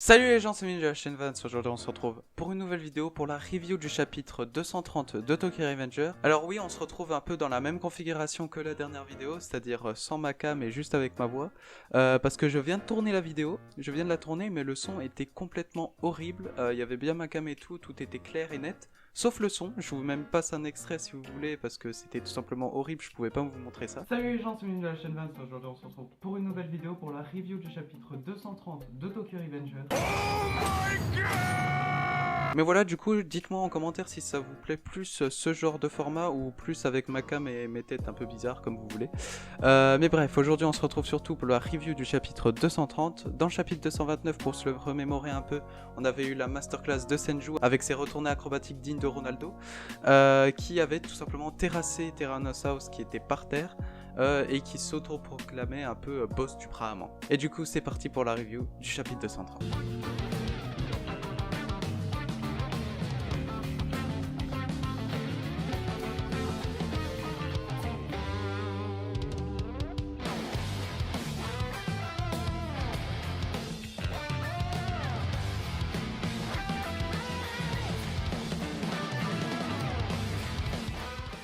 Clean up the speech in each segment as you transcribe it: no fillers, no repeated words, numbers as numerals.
Salut les gens, c'est Mini de la chaîne Vans. Aujourd'hui on se retrouve pour une nouvelle vidéo pour la review du chapitre 230 de Tokyo Revenger. Alors oui, on se retrouve un peu dans la même configuration que la dernière vidéo, c'est-à-dire sans ma cam et juste avec ma voix, parce que je viens de tourner la vidéo, je viens de la tourner mais le son était complètement horrible. Il y avait bien ma cam et tout était clair et net. Sauf le son, je vous même passe un extrait si vous voulez parce que c'était tout simplement horrible, je pouvais pas vous montrer ça. Salut les gens, c'est Mini de la chaîne Vans. Aujourd'hui on se retrouve pour une nouvelle vidéo pour la review du chapitre 230 de Tokyo Revenger. Mais voilà, du coup, dites-moi en commentaire si ça vous plaît plus ce genre de format ou plus avec ma cam et mes têtes un peu bizarres comme vous voulez. Mais bref, aujourd'hui on se retrouve surtout pour la review du chapitre 230. Dans le chapitre 229, pour se le remémorer un peu, on avait eu la masterclass de Senju avec ses retournées acrobatiques dignes de Ronaldo, qui avait tout simplement terrassé Terranos House qui était par terre. Et qui s'auto-proclamait un peu boss du Brahman. Et du coup, c'est parti pour la review du chapitre 230.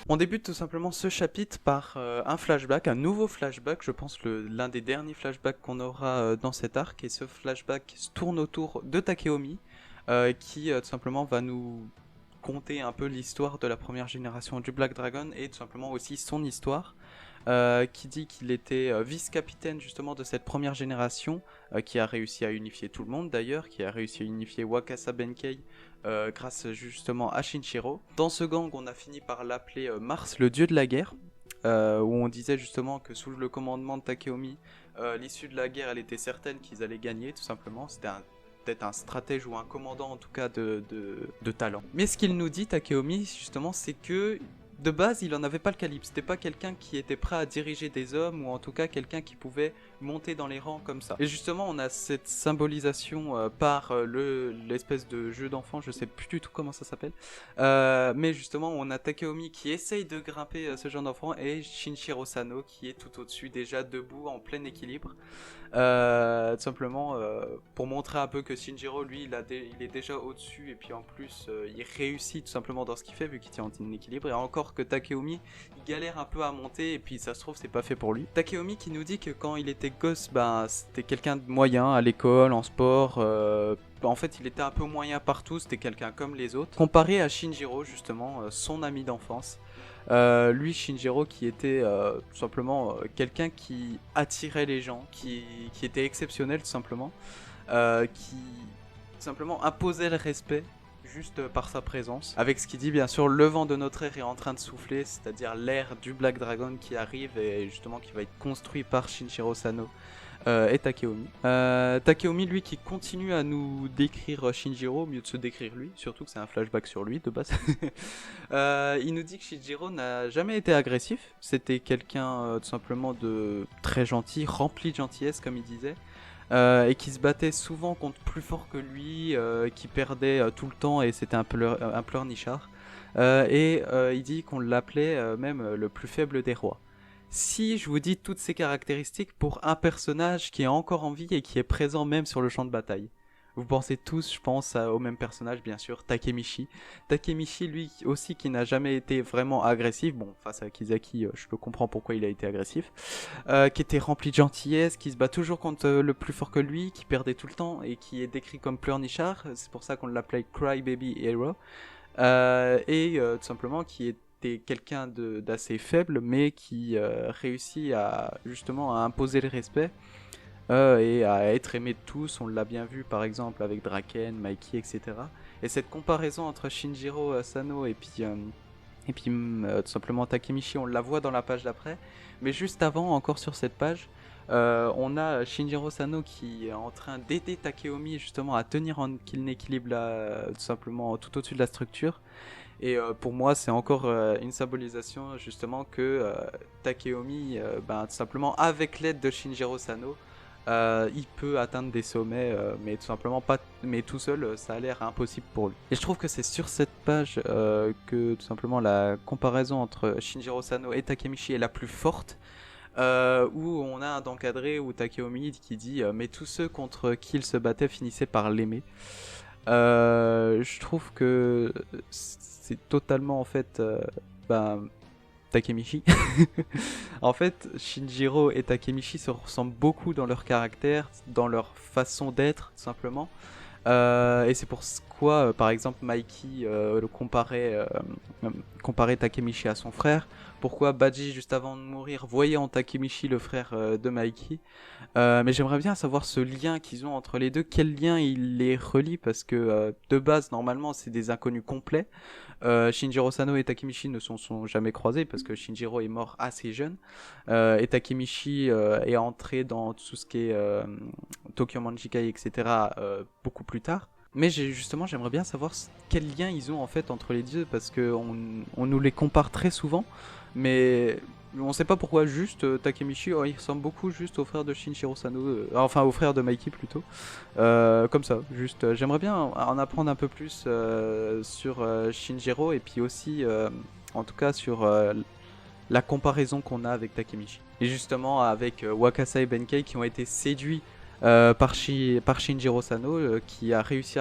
On débute tout simplement ce chapitre par un flashback, un nouveau flashback, je pense l'un des derniers flashbacks qu'on aura dans cet arc, et ce flashback se tourne autour de Takeomi, qui tout simplement va nous conter un peu l'histoire de la première génération du Black Dragon, et tout simplement aussi son histoire, qui dit qu'il était vice-capitaine justement de cette première génération, qui a réussi à unifier tout le monde d'ailleurs, qui a réussi à unifier Wakasa Benkei, grâce justement à Shinjiro. Dans ce gang, on a fini par l'appeler Mars, le dieu de la guerre, où on disait justement que sous le commandement de Takeomi, l'issue de la guerre, elle était certaine qu'ils allaient gagner, tout simplement. C'était peut-être un stratège ou un commandant en tout cas de talent. Mais ce qu'il nous dit, Takeomi, justement, c'est que de base, il en avait pas le calibre. C'était pas quelqu'un qui était prêt à diriger des hommes, ou en tout cas quelqu'un qui pouvait monter dans les rangs comme ça. Et justement, on a cette symbolisation par l'espèce de jeu d'enfant, je sais plus du tout comment ça s'appelle. Mais justement, on a Takeomi qui essaye de grimper ce genre d'enfant, et Shinjiro Sano qui est tout au-dessus, déjà debout, en plein équilibre. Tout simplement pour montrer un peu que Shinjiro, lui, il est déjà au-dessus, et puis en plus, il réussit tout simplement dans ce qu'il fait, vu qu'il tient en équilibre, et encore que Takeomi, il galère un peu à monter, et puis ça se trouve, c'est pas fait pour lui. Takeomi qui nous dit que quand il était gosse, ben, c'était quelqu'un de moyen à l'école, en sport, en fait, il était un peu moyen partout, c'était quelqu'un comme les autres. Comparé à Shinjiro, justement, son ami d'enfance. Lui, Shinjiro, qui était tout simplement quelqu'un qui attirait les gens, qui était exceptionnel tout simplement, qui tout simplement imposait le respect juste par sa présence. Avec ce qu'il dit, bien sûr, le vent de notre ère est en train de souffler, c'est-à-dire l'ère du Black Dragon qui arrive et justement qui va être construit par Shinjiro Sano. Et Takeomi. Takeomi, lui, qui continue à nous décrire Shinjiro, au mieux de se décrire lui, surtout que c'est un flashback sur lui de base. Il nous dit que Shinjiro n'a jamais été agressif, c'était quelqu'un tout simplement de très gentil, rempli de gentillesse comme il disait, et qui se battait souvent contre plus fort que lui, qui perdait tout le temps et c'était un pleurnichard. Il dit qu'on l'appelait même le plus faible des rois. Si je vous dis toutes ces caractéristiques pour un personnage qui est encore en vie et qui est présent même sur le champ de bataille. Vous pensez tous, je pense, au même personnage, bien sûr, Takemichi. Takemichi, lui aussi, qui n'a jamais été vraiment agressif. Bon, face à Kisaki, je peux comprendre pourquoi il a été agressif. Qui était rempli de gentillesse, qui se bat toujours contre le plus fort que lui, qui perdait tout le temps et qui est décrit comme pleurnichard. C'est pour ça qu'on l'appelait Crybaby Hero. Tout simplement qui était quelqu'un d'assez faible, mais qui réussit à justement à imposer le respect et à être aimé de tous. On l'a bien vu par exemple avec Draken, Mikey, etc. Et cette comparaison entre Shinjiro Sano et puis tout simplement Takemichi, on la voit dans la page d'après. Mais juste avant, encore sur cette page, on a Shinjiro Sano qui est en train d'aider Takeomi justement à tenir en équilibre là, tout simplement tout au-dessus de la structure. Et pour moi, c'est encore une symbolisation justement que Takeomi, tout simplement avec l'aide de Shinjiro Sano, il peut atteindre des sommets, mais tout simplement pas, mais tout seul, ça a l'air impossible pour lui. Et je trouve que c'est sur cette page que tout simplement la comparaison entre Shinjiro Sano et Takemichi est la plus forte. où on a un encadré où Takeomi qui dit mais tous ceux contre qui il se battait finissaient par l'aimer. Je trouve que c'est totalement en fait ben, Takemichi. En fait, Shinjiro et Takemichi se ressemblent beaucoup dans leur caractère, dans leur façon d'être, tout simplement. Et c'est pour quoi, par exemple, Mikey comparait Takemichi à son frère. Pourquoi Baji, juste avant de mourir, voyait en Takemichi le frère de Mikey. Mais j'aimerais bien savoir ce lien qu'ils ont entre les deux, quel lien il les relie, parce que de base, normalement, c'est des inconnus complets. Shinjiro Sano et Takemichi ne sont jamais croisés, parce que Shinjiro est mort assez jeune. Et Takemichi est entré dans tout ce qui est Tokyo Manjikai, etc. Beaucoup plus tard. Mais j'aimerais bien savoir quel lien ils ont en fait entre les deux, parce qu'on on nous les compare très souvent, mais on sait pas pourquoi. Juste Takemichi, il ressemble beaucoup juste au frère de Shinjiro Sano, enfin au frère de Mikey plutôt. Comme ça, juste j'aimerais bien en apprendre un peu plus sur Shinjiro, et puis aussi en tout cas sur la comparaison qu'on a avec Takemichi. Et justement avec Wakasa et Benkei qui ont été séduits par Shinjiro Sano, qui a réussi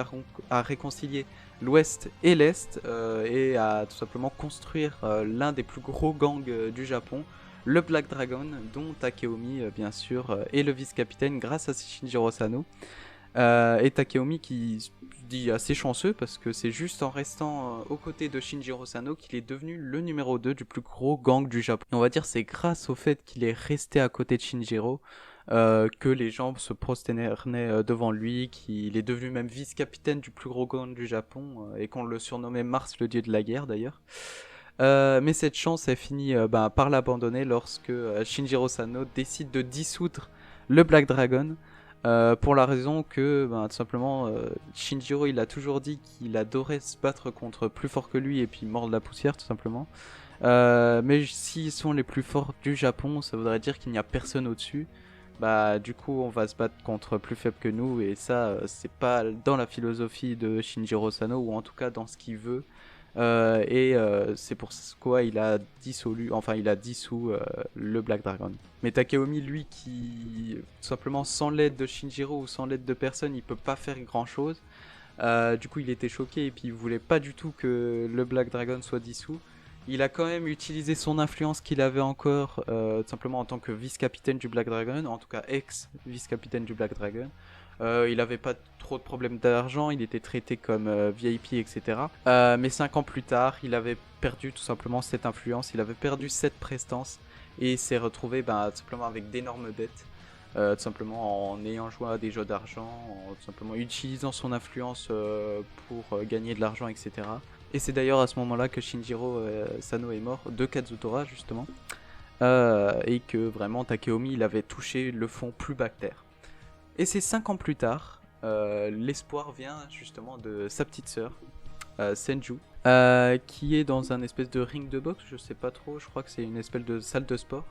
à réconcilier l'Ouest et l'Est, et à tout simplement construire l'un des plus gros gangs du Japon, le Black Dragon, dont Takeomi bien sûr est le vice-capitaine grâce à Shinjiro Sano. Et Takeomi qui se dit assez chanceux parce que c'est juste en restant aux côtés de Shinjiro Sano qu'il est devenu le numéro 2 du plus gros gang du Japon. Et on va dire c'est grâce au fait qu'il est resté à côté de Shinjiro que les gens se prosternaient devant lui, qu'il est devenu même vice-capitaine du plus gros gang du Japon, et qu'on le surnommait Mars, le dieu de la guerre d'ailleurs. Mais cette chance est finie par l'abandonner lorsque Shinjiro Sano décide de dissoudre le Black Dragon, pour la raison que tout simplement Shinjiro il a toujours dit qu'il adorait se battre contre plus fort que lui et puis mordre la poussière tout simplement. Mais s'ils sont les plus forts du Japon, ça voudrait dire qu'il n'y a personne au-dessus. Du coup on va se battre contre plus faible que nous, et ça c'est pas dans la philosophie de Shinjiro Sano, ou en tout cas dans ce qu'il veut. C'est pour quoi il a dissous le Black Dragon. Mais Takeomi, lui, qui tout simplement sans l'aide de Shinjiro ou sans l'aide de personne, il peut pas faire grand chose. Du coup, il était choqué et puis il voulait pas du tout que le Black Dragon soit dissous. Il a quand même utilisé son influence qu'il avait encore, tout simplement en tant que vice-capitaine du Black Dragon, en tout cas ex-vice-capitaine du Black Dragon. Il n'avait pas trop de problèmes d'argent, il était traité comme VIP, etc. Mais 5 ans plus tard, il avait perdu tout simplement cette influence, il avait perdu cette prestance, et il s'est retrouvé tout simplement avec d'énormes dettes. Tout simplement en ayant joué à des jeux d'argent, en tout simplement utilisant son influence pour gagner de l'argent, etc. Et c'est d'ailleurs à ce moment-là que Shinjiro Sano est mort, de Kazutora justement, et que vraiment Takeomi il avait touché le fond plus bas que terre. Et c'est 5 ans plus tard, l'espoir vient justement de sa petite sœur, Senju, qui est dans un espèce de ring de boxe, je sais pas trop, je crois que c'est une espèce de salle de sport,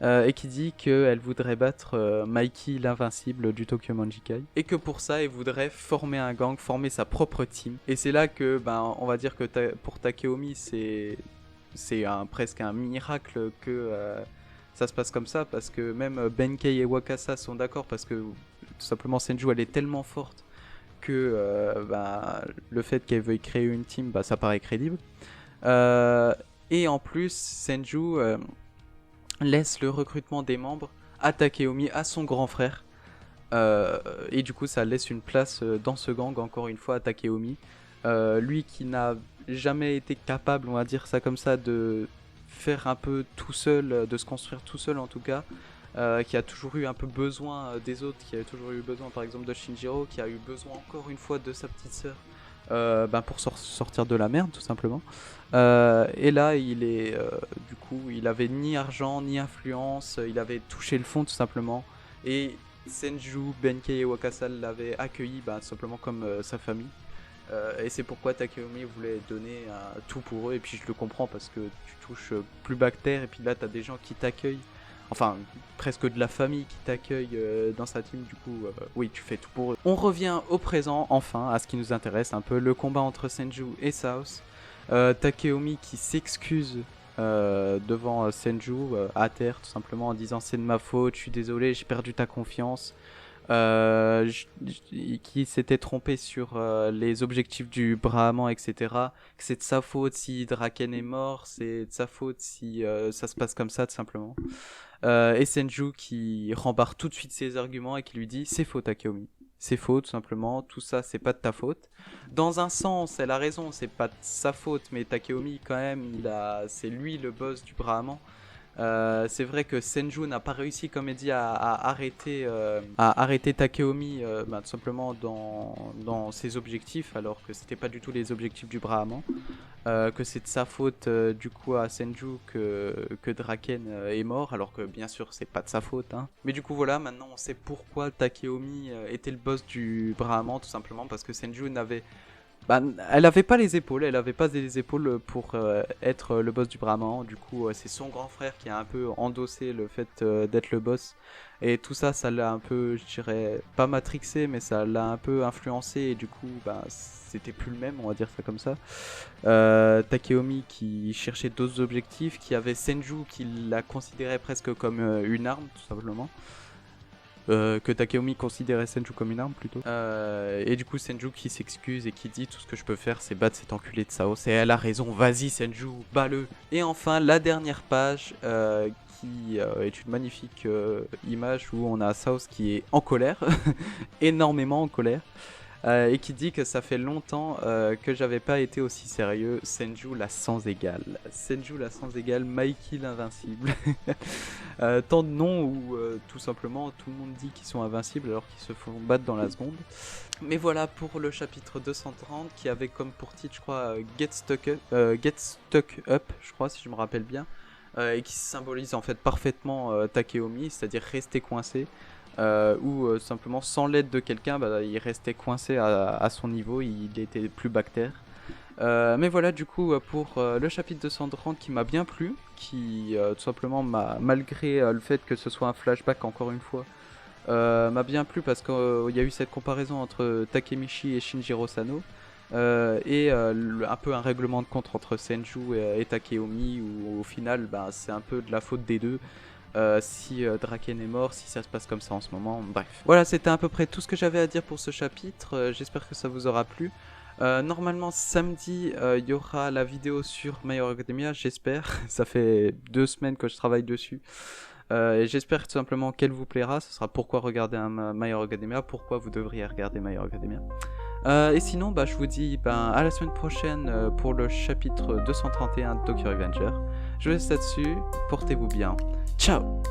et qui dit qu'elle voudrait battre Mikey l'invincible du Tokyo Manjikai, et que pour ça elle voudrait former un gang, former sa propre team. Et c'est là que on va dire que pour Takeomi c'est presque un miracle que ça se passe comme ça, parce que même Benkei et Wakasa sont d'accord, parce que tout simplement Senju elle est tellement forte que le fait qu'elle veuille créer une team, ça paraît crédible. Et en plus Senju laisse le recrutement des membres à Takeomi, à son grand frère, et du coup ça laisse une place dans ce gang encore une fois à Takeomi, lui qui n'a jamais été capable, on va dire ça comme ça, de faire un peu tout seul, de se construire tout seul en tout cas, qui a toujours eu un peu besoin des autres, qui a toujours eu besoin par exemple de Shinjiro, qui a eu besoin encore une fois de sa petite sœur pour sortir de la merde tout simplement. Et là du coup il avait ni argent ni influence, il avait touché le fond tout simplement, et Senju, Benkei et Wakasa l'avaient accueilli tout simplement comme sa famille. Et c'est pourquoi Takeomi voulait donner tout pour eux, et puis je le comprends parce que tu touches plus bas que terre, et puis là t'as des gens qui t'accueillent, enfin presque de la famille qui t'accueille dans sa team, du coup oui tu fais tout pour eux. On revient au présent enfin, à ce qui nous intéresse un peu, le combat entre Senju et South. Takeomi qui s'excuse devant Senju à terre tout simplement en disant c'est de ma faute, je suis désolé, j'ai perdu ta confiance. Qui s'était trompé sur les objectifs du Brahman, etc. Que c'est de sa faute si Draken est mort, c'est de sa faute si ça se passe comme ça, tout simplement. Et Senju qui rembarre tout de suite ses arguments et qui lui dit c'est faux Takeomi. C'est faux, tout simplement, tout ça c'est pas de ta faute. Dans un sens, elle a raison, c'est pas de sa faute, mais Takeomi, quand même, c'est lui le boss du Brahman. C'est vrai que Senju n'a pas réussi, comme il dit, à arrêter Takeomi tout simplement dans ses objectifs, alors que c'était pas du tout les objectifs du Brahman. Que c'est de sa faute du coup à Senju que Draken est mort, alors que bien sûr c'est pas de sa faute. Hein. Mais du coup voilà, maintenant on sait pourquoi Takeomi était le boss du Brahman, tout simplement parce que Senju elle avait pas les épaules, pour être le boss du Brahman. Du coup, c'est son grand frère qui a un peu endossé le fait d'être le boss. Et tout ça, ça l'a un peu, je dirais, pas matrixé, mais ça l'a un peu influencé. Et du coup, c'était plus le même, on va dire ça comme ça. Takeomi qui cherchait d'autres objectifs, qui avait Senju qui la considérait presque comme une arme, tout simplement. Que Takeomi considérait Senju comme une arme plutôt. Et du coup Senju qui s'excuse et qui dit tout ce que je peux faire c'est battre cet enculé de Saos. Et elle a raison, vas-y Senju, bats-le. Et enfin la dernière page qui est une magnifique image où on a Saos qui est en colère, énormément en colère. Et qui dit que ça fait longtemps que j'avais pas été aussi sérieux. Senju la sans égale. Senju la sans égale, Mikey l'invincible. Tant de noms où tout simplement tout le monde dit qu'ils sont invincibles alors qu'ils se font battre dans la seconde. Mais voilà pour le chapitre 230 qui avait comme pour titre je crois Get Stuck Up, je crois si je me rappelle bien. Et qui symbolise en fait parfaitement Takeomi, c'est-à-dire rester coincé. Ou simplement sans l'aide de quelqu'un, il restait coincé à son niveau, il était plus bactère. Mais voilà du coup pour le chapitre 230 qui m'a bien plu, qui tout simplement malgré le fait que ce soit un flashback encore une fois, m'a bien plu parce qu'il y a eu cette comparaison entre Takemichi et Shinjiro Sano. Et un peu un règlement de compte entre Senju et Takeomi où au final c'est un peu de la faute des deux. Si Draken est mort, si ça se passe comme ça en ce moment, bref. Voilà, c'était à peu près tout ce que j'avais à dire pour ce chapitre, j'espère que ça vous aura plu. Normalement samedi il y aura la vidéo sur My Hero Academia, j'espère, ça fait 2 semaines que je travaille dessus. Et j'espère tout simplement qu'elle vous plaira, ce sera pourquoi regarder un My Hero Academia, pourquoi vous devriez regarder My Hero Academia. Et sinon, je vous dis à la semaine prochaine pour le chapitre 231 de Tokyo Revenger. Je vous laisse là-dessus, portez-vous bien. Ciao!